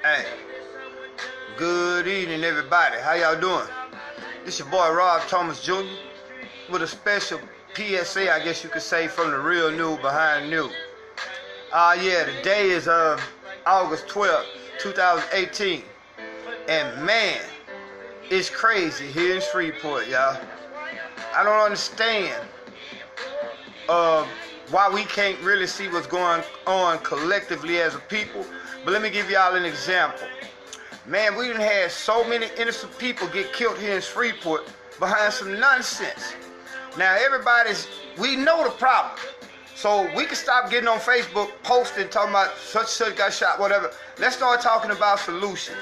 Hey, good evening, everybody. How y'all doing? This your boy Rob Thomas Jr. with a special PSA, I guess you could say, from the real new behind new. Yeah, today is August 12th, 2018, and man, it's crazy here in Shreveport, y'all. I don't understand why we can't really see what's going on collectively as a people. But let me give y'all an example. Man, we done had so many innocent people get killed here in Shreveport behind some nonsense. Now we know the problem. So we can stop getting on Facebook posting, talking about such and such got shot, whatever. Let's start talking about solutions.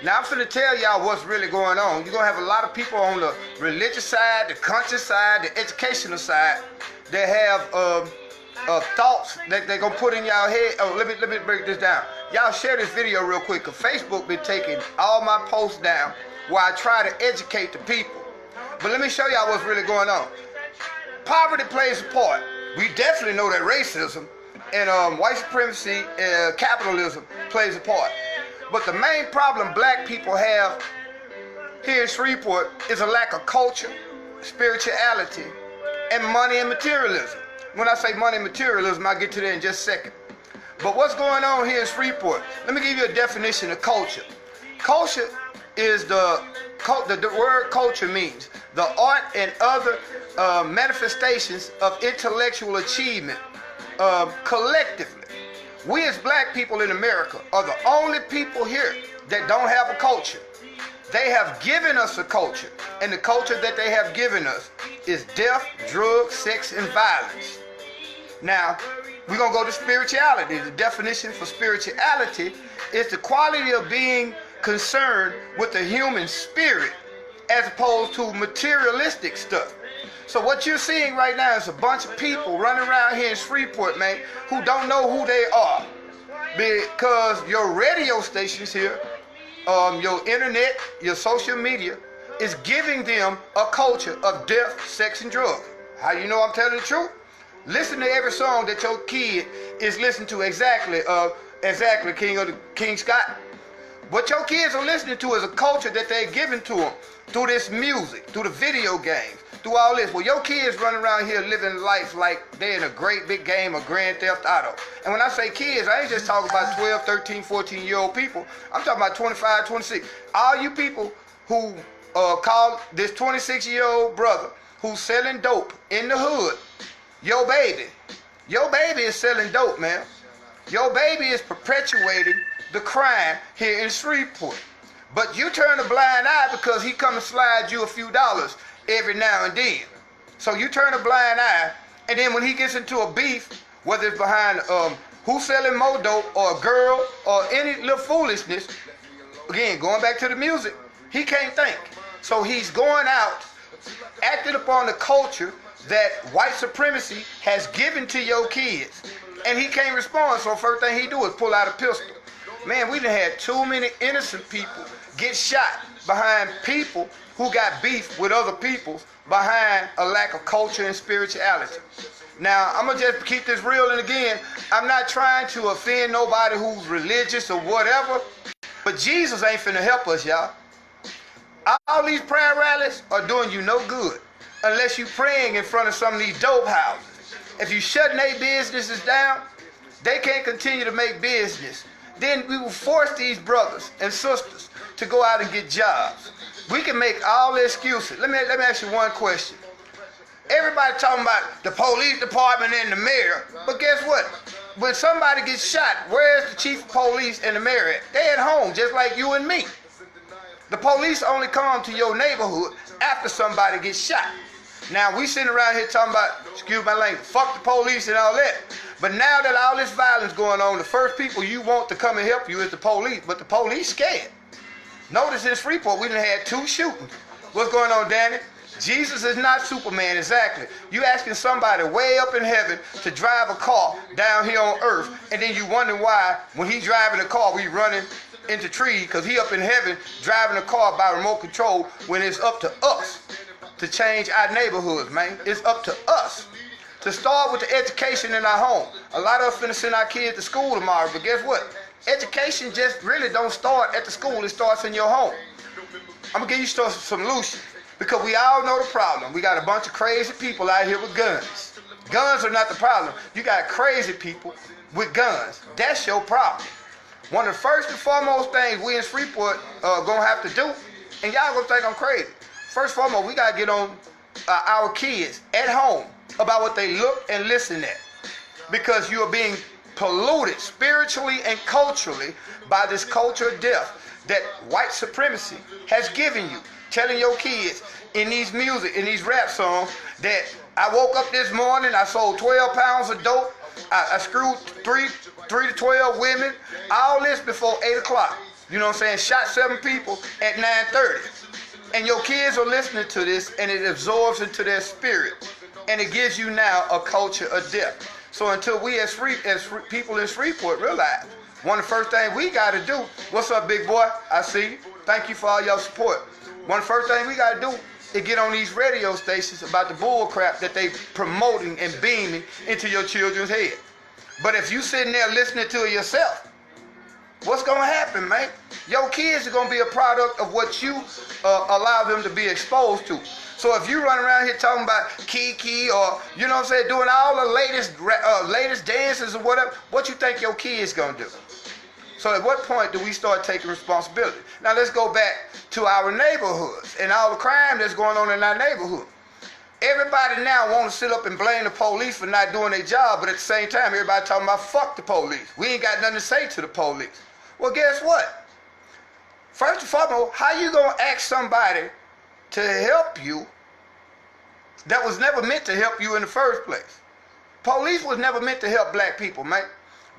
Now I'm finna tell y'all what's really going on. You're gonna have a lot of people on the religious side, the conscious side, the educational side that have thoughts that they're gonna put in y'all head. Oh, let me break this down. Y'all share this video real quick, cause Facebook been taking all my posts down while I try to educate the people. But let me show y'all what's really going on. Poverty plays a part. We definitely know that racism and white supremacy and capitalism plays a part. But the main problem black people have here in Shreveport is a lack of culture, spirituality, and money and materialism. When I say money and materialism, I'll get to that in just a second. But what's going on here in Shreveport? Let me give you a definition of culture. Culture is the word culture means the art and other manifestations of intellectual achievement collectively. We as black people in America are the only people here that don't have a culture. They have given us a culture, and the culture that they have given us is death, drugs, sex, and violence. Now, we're going to go to spirituality. The definition for spirituality is the quality of being concerned with the human spirit as opposed to materialistic stuff. So what you're seeing right now is a bunch of people running around here in Shreveport, man, who don't know who they are. Because your radio stations here, your internet, your social media is giving them a culture of death, sex, and drugs. How you know I'm telling the truth? Listen to every song that your kid is listening to exactly King Scott. What your kids are listening to is a culture that they're giving to them through this music, through the video games, through all this. Well, your kids running around here living life like they're in a great big game of Grand Theft Auto. And when I say kids, I ain't just talking about 12, 13, 14-year-old people. I'm talking about 25, 26. All you people who call this 26-year-old brother who's selling dope in the hood, your baby is selling dope, man. Your baby is perpetuating the crime here in Shreveport. But you turn a blind eye because he come and slide you a few dollars every now and then. So you turn a blind eye, and then when he gets into a beef, whether it's behind who's selling more dope or a girl or any little foolishness, again, going back to the music, he can't think. So he's going out, acting upon the culture that white supremacy has given to your kids. And he can't respond, so first thing he do is pull out a pistol. Man, we done had too many innocent people get shot behind people who got beef with other people behind a lack of culture and spirituality. Now, I'm going to just keep this real, and again, I'm not trying to offend nobody who's religious or whatever, but Jesus ain't finna help us, y'all. All these prayer rallies are doing you no good unless you praying in front of some of these dope houses. If you shutting their businesses down, they can't continue to make business. Then we will force these brothers and sisters to go out and get jobs. We can make all the excuses. Let me ask you one question. Everybody talking about the police department and the mayor, but guess what? When somebody gets shot, where's the chief of police and the mayor at? They at home, just like you and me. The police only come to your neighborhood after somebody gets shot. Now, we sitting around here talking about, excuse my language, fuck the police and all that. But now that all this violence going on, the first people you want to come and help you is the police. But the police scared. Notice in Shreveport, we done had 2 shootings. What's going on, Danny? Jesus is not Superman, exactly. You asking somebody way up in heaven to drive a car down here on earth, and then you wonder why, when he driving a car, we running into trees, because he up in heaven driving a car by remote control, when it's up to us to change our neighborhoods, man. It's up to us to start with the education in our home. A lot of us finna send our kids to school tomorrow, but guess what? Education just really don't start at the school. It starts in your home. I'm going to give you some solutions because we all know the problem. We got a bunch of crazy people out here with guns. Guns are not the problem. You got crazy people with guns. That's your problem. One of the first and foremost things we in Freeport are going to have to do, and y'all going to think I'm crazy. First and foremost, we got to get on our kids at home about what they look and listen at. Because you are being polluted spiritually and culturally by this culture of death that white supremacy has given you. Telling your kids in these music, in these rap songs, that I woke up this morning, I sold 12 pounds of dope, I screwed 3 to 12 women, all this before 8 o'clock. You know what I'm saying? Shot 7 people at 9:30. And your kids are listening to this, and it absorbs into their spirit. And it gives you now a culture of death. So until we as people in Freeport realize, one of the first things we got to do, what's up, big boy? I see you. Thank you for all your support. One of the first things we got to do is get on these radio stations about the bull crap that they promoting and beaming into your children's head. But if you sitting there listening to it yourself, what's going to happen, man? Your kids are going to be a product of what you allow them to be exposed to. So if you run around here talking about Kiki or, you know what I'm saying, doing all the latest dances or whatever, what you think your kids going to do? So at what point do we start taking responsibility? Now let's go back to our neighborhoods and all the crime that's going on in our neighborhood. Everybody now want to sit up and blame the police for not doing their job, but at the same time, everybody talking about fuck the police. We ain't got nothing to say to the police. Well, guess what? First and foremost, how you going to ask somebody to help you that was never meant to help you in the first place? Police was never meant to help black people, man.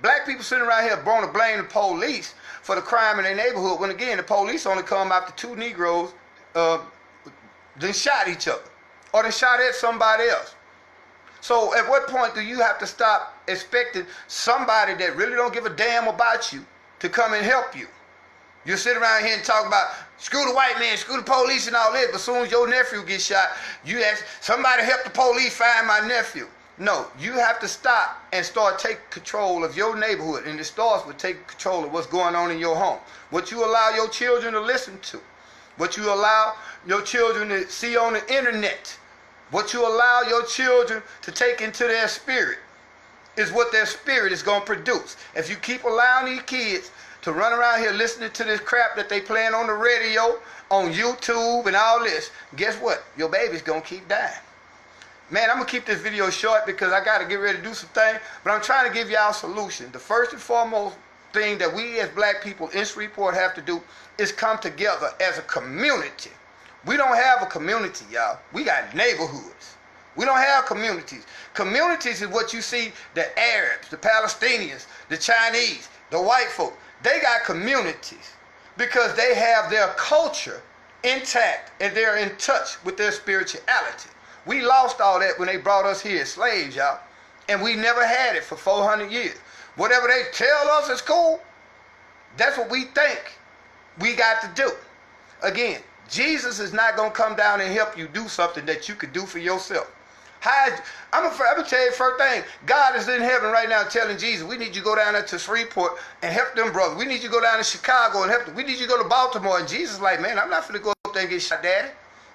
Black people sitting around here want to blame the police for the crime in their neighborhood when, again, the police only come after 2 Negroes then shot each other or they shot at somebody else. So at what point do you have to stop expecting somebody that really don't give a damn about you to come and help you? You sit around here and talk about screw the white man, screw the police and all that, but as soon as your nephew gets shot, you ask somebody help the police find my nephew. No, you have to stop and start taking control of your neighborhood, and it starts with taking control of what's going on in your home. What you allow your children to listen to, what you allow your children to see on the internet, what you allow your children to take into their spirit is what their spirit is going to produce. If you keep allowing these kids to run around here listening to this crap that they playing on the radio, on YouTube and all this, guess what? Your baby's going to keep dying. Man, I'm going to keep this video short because I got to get ready to do some things, but I'm trying to give y'all a solution. The first and foremost thing that we as black people in Shreveport have to do is come together as a community. We don't have a community, y'all. We got neighborhoods. We don't have communities. Communities is what you see the Arabs, the Palestinians, the Chinese, the white folk. They got communities because they have their culture intact and they're in touch with their spirituality. We lost all that when they brought us here as slaves, y'all. And we never had it for 400 years. Whatever they tell us is cool, that's what we think we got to do. Again, Jesus is not going to come down and help you do something that you could do for yourself. I'm going to tell you the first thing. God is in heaven right now telling Jesus, we need you to go down there to Shreveport and help them brothers. We need you to go down to Chicago and help them. We need you to go to Baltimore. And Jesus is like, man, I'm not going to go up there and get shot, daddy.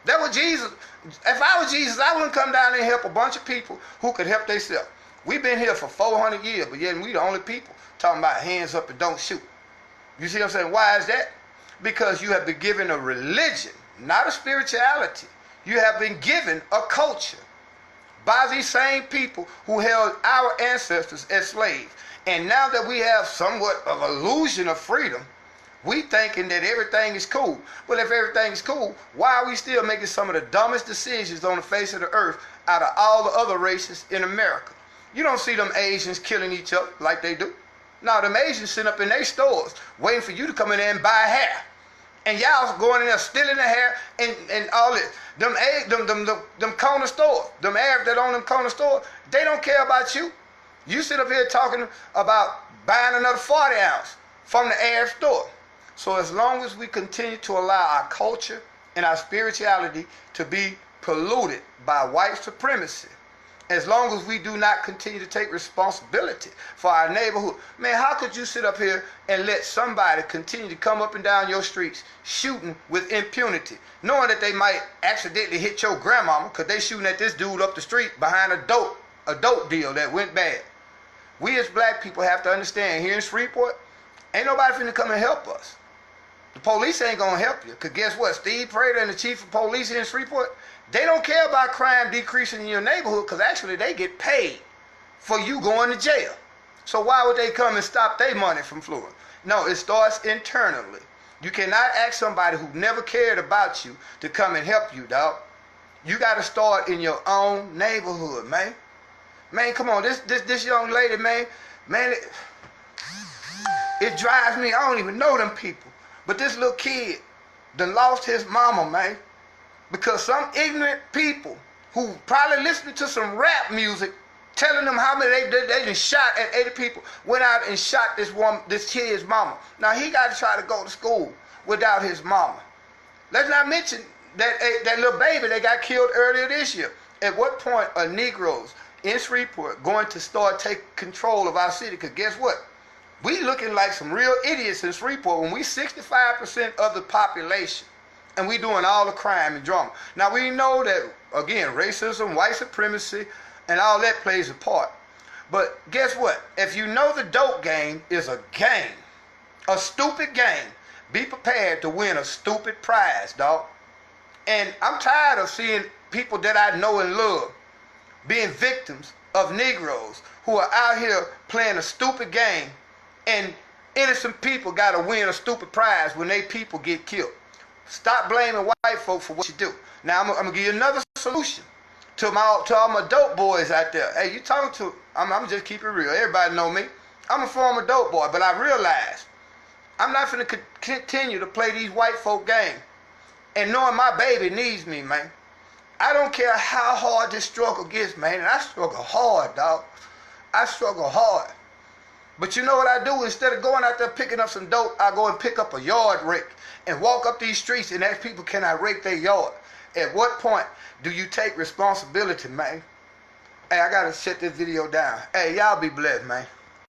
That was Jesus. If I was Jesus, I wouldn't come down there and help a bunch of people who could help themselves. We've been here for 400 years, but yet we the only people talking about hands up and don't shoot. You see what I'm saying? Why is that? Because you have been given a religion, not a spirituality. You have been given a culture by these same people who held our ancestors as slaves. And now that we have somewhat of illusion of freedom, we thinking that everything is cool. Well, if everything is cool, why are we still making some of the dumbest decisions on the face of the earth out of all the other races in America? You don't see them Asians killing each other like they do. No, them Asians sitting up in their stores waiting for you to come in there and buy hair. And y'all going in there stealing the hair and all this. Them corner stores, them Arabs that own them corner stores, they don't care about you. You sit up here talking about buying another 40 ounce from the Arab store. So as long as we continue to allow our culture and our spirituality to be polluted by white supremacy as long as we do not continue to take responsibility for our neighborhood. Man, how could you sit up here and let somebody continue to come up and down your streets shooting with impunity, knowing that they might accidentally hit your grandmama because they shooting at this dude up the street behind a dope deal that went bad? We as black people have to understand, here in Shreveport, ain't nobody finna come and help us. The police ain't gonna help you, because guess what? Steve Prater and the chief of police here in Shreveport, they don't care about crime decreasing in your neighborhood, because actually they get paid for you going to jail. So why would they come and stop their money from flowing? No, it starts internally. You cannot ask somebody who never cared about you to come and help you, dog. You got to start in your own neighborhood, man. Man, come on, this young lady, man, it drives me. I don't even know them people. But this little kid done lost his mama, man, because some ignorant people who probably listening to some rap music telling them how many they just shot at 80 people, went out and shot this kid's mama. Now he got to try to go to school without his mama. Let's not mention that little baby that got killed earlier this year. At what point are Negroes in Shreveport going to start taking control of our city? Because guess what? We looking like some real idiots in Shreveport when we 65% of the population and we doing all the crime and drama. Now we know that, again, racism, white supremacy, and all that plays a part. But guess what? If you know the dope game is a game, a stupid game, be prepared to win a stupid prize, dog. And I'm tired of seeing people that I know and love being victims of Negroes who are out here playing a stupid game, and innocent people got to win a stupid prize when they people get killed. Stop blaming white folk for what you do. Now, I'm going to give you another solution to all my dope boys out there. Hey, you talking to, I'm just keep it real. Everybody know me. I'm a former dope boy, but I realized I'm not going to continue to play these white folk games. And knowing my baby needs me, man. I don't care how hard this struggle gets, man. And I struggle hard, dog. I struggle hard. But you know what I do? Instead of going out there picking up some dope, I go and pick up a yard rake and walk up these streets and ask people, can I rake their yard? At what point do you take responsibility, man? Hey, I got to shut this video down. Hey, y'all be blessed, man.